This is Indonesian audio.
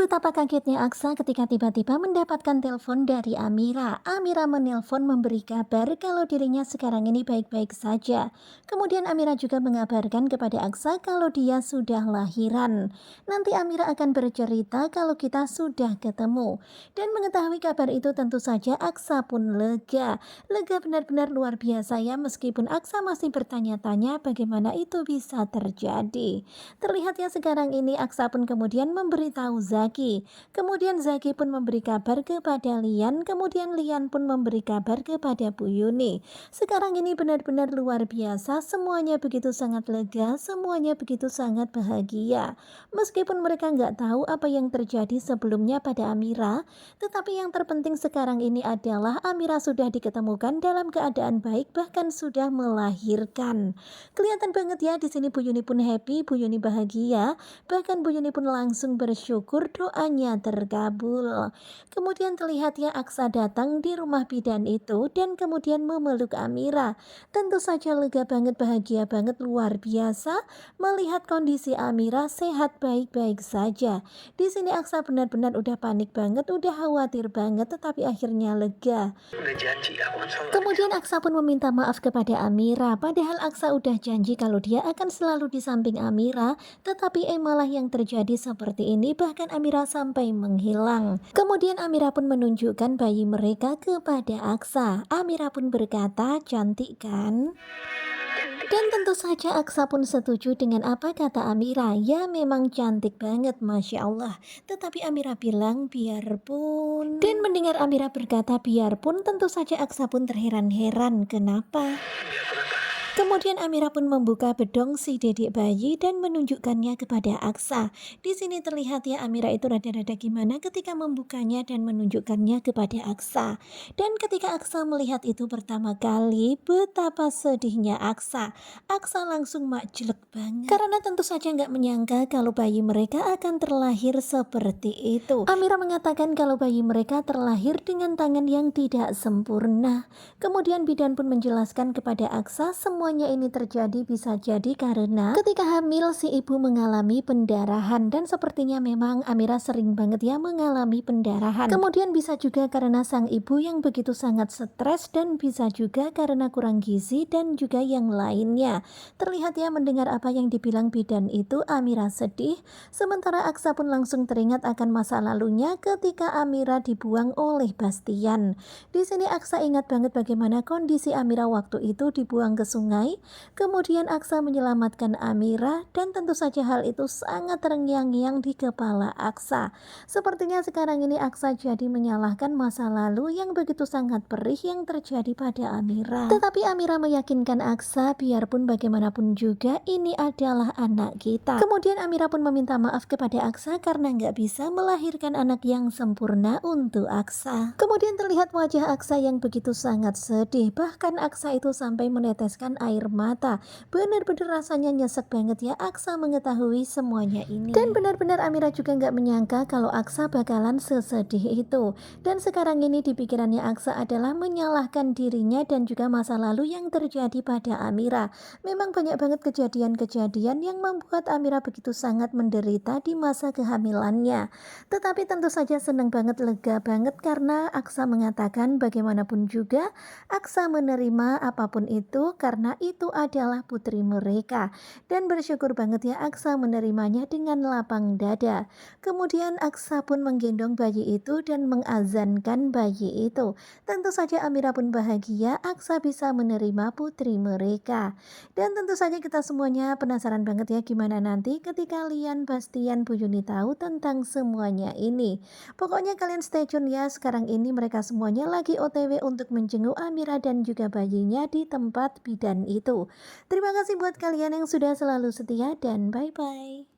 Betapa kagetnya Aksa ketika tiba-tiba mendapatkan telepon dari Amira. Amira menelpon memberi kabar kalau dirinya sekarang ini baik-baik saja. Kemudian Amira juga mengabarkan kepada Aksa kalau dia sudah lahiran. Nanti Amira akan bercerita kalau kita sudah ketemu. Dan mengetahui kabar itu tentu saja Aksa pun lega. Lega benar-benar luar biasa ya, meskipun Aksa masih bertanya-tanya bagaimana itu bisa terjadi. Terlihat ya sekarang ini Aksa pun kemudian memberitahu Zaki. Kemudian Zaki pun memberi kabar kepada Lian. Kemudian Lian pun memberi kabar kepada Bu Yuni. Sekarang ini benar-benar luar biasa. Semuanya begitu sangat lega. Semuanya begitu sangat bahagia. Meskipun mereka nggak tahu apa yang terjadi sebelumnya pada Amira. Tetapi yang terpenting sekarang ini adalah Amira sudah diketemukan dalam keadaan baik. Bahkan sudah melahirkan. Kelihatan banget ya di sini Bu Yuni pun happy. Bu Yuni bahagia. Bahkan Bu Yuni pun langsung bersyukur doanya terkabul. Kemudian terlihat ya Aksa datang di rumah bidan itu dan kemudian memeluk Amira. Tentu saja lega banget, bahagia banget, luar biasa melihat kondisi Amira sehat baik-baik saja. Di sini Aksa benar-benar udah panik banget, udah khawatir banget, tetapi akhirnya lega. Udah janji aku kan selalu ada di Kemudian Aksa pun meminta maaf kepada Amira, padahal Aksa udah janji kalau dia akan selalu di samping Amira, tetapi malah yang terjadi seperti ini, bahkan Amira sampai menghilang. Kemudian Amira pun menunjukkan bayi mereka kepada Aksa. Amira pun berkata, cantik kan? cantik. Dan tentu saja Aksa pun setuju dengan apa kata Amira. Ya memang cantik banget, Masya Allah. Tetapi Amira bilang biarpun. Dan mendengar Amira berkata biarpun, tentu saja Aksa pun terheran-heran. Kenapa? Biar kenapa? Kemudian Amira pun membuka bedong si dedek bayi dan menunjukkannya kepada Aksa. Di sini terlihat ya Amira itu rada-rada gimana ketika membukanya dan menunjukkannya kepada Aksa. Dan ketika Aksa melihat itu pertama kali, betapa sedihnya Aksa. Aksa langsung makjelek banget. Karena tentu saja nggak menyangka kalau bayi mereka akan terlahir seperti itu. Amira mengatakan kalau bayi mereka terlahir dengan tangan yang tidak sempurna. Kemudian bidan pun menjelaskan kepada Aksa semuanya ini terjadi bisa jadi karena ketika hamil si ibu mengalami pendarahan dan sepertinya memang Amira sering banget ya mengalami pendarahan. Kemudian bisa juga karena sang ibu yang begitu sangat stres dan bisa juga karena kurang gizi dan juga yang lainnya. Terlihat ya mendengar apa yang dibilang bidan itu Amira sedih, sementara Aksa pun langsung teringat akan masa lalunya ketika Amira dibuang oleh Bastian. Di sini Aksa ingat banget bagaimana kondisi Amira waktu itu dibuang ke sungai. Kemudian Aksa menyelamatkan Amira dan tentu saja hal itu sangat terngiang-ngiang di kepala Aksa. Sepertinya sekarang ini Aksa jadi menyalahkan masa lalu yang begitu sangat perih yang terjadi pada Amira. Tetapi Amira meyakinkan Aksa biarpun bagaimanapun juga ini adalah anak kita. Kemudian Amira pun meminta maaf kepada Aksa karena nggak bisa melahirkan anak yang sempurna untuk Aksa. Kemudian terlihat wajah Aksa yang begitu sangat sedih, bahkan Aksa itu sampai meneteskan air mata. Benar-benar rasanya nyesek banget ya Aksa mengetahui semuanya ini. Dan benar-benar Amira juga nggak menyangka kalau Aksa bakalan sesedih itu. Dan sekarang ini di pikirannya Aksa adalah menyalahkan dirinya dan juga masa lalu yang terjadi pada Amira. Memang banyak banget kejadian-kejadian yang membuat Amira begitu sangat menderita di masa kehamilannya. Tetapi tentu saja senang banget, lega banget karena Aksa mengatakan bagaimanapun juga Aksa menerima apapun itu karena itu adalah putri mereka. Dan bersyukur banget ya Aksa menerimanya dengan lapang dada. Kemudian Aksa pun menggendong bayi itu dan mengazankan bayi itu. Tentu saja Amira pun bahagia Aksa bisa menerima putri mereka. Dan tentu saja kita semuanya penasaran banget ya gimana nanti ketika Lian, Bastian, Bu Yuni tahu tentang semuanya ini. Pokoknya kalian stay tune ya, sekarang ini mereka semuanya lagi OTW untuk menjenguk Amira dan juga bayinya di tempat bidan itu. Terima kasih buat kalian yang sudah selalu setia dan bye-bye.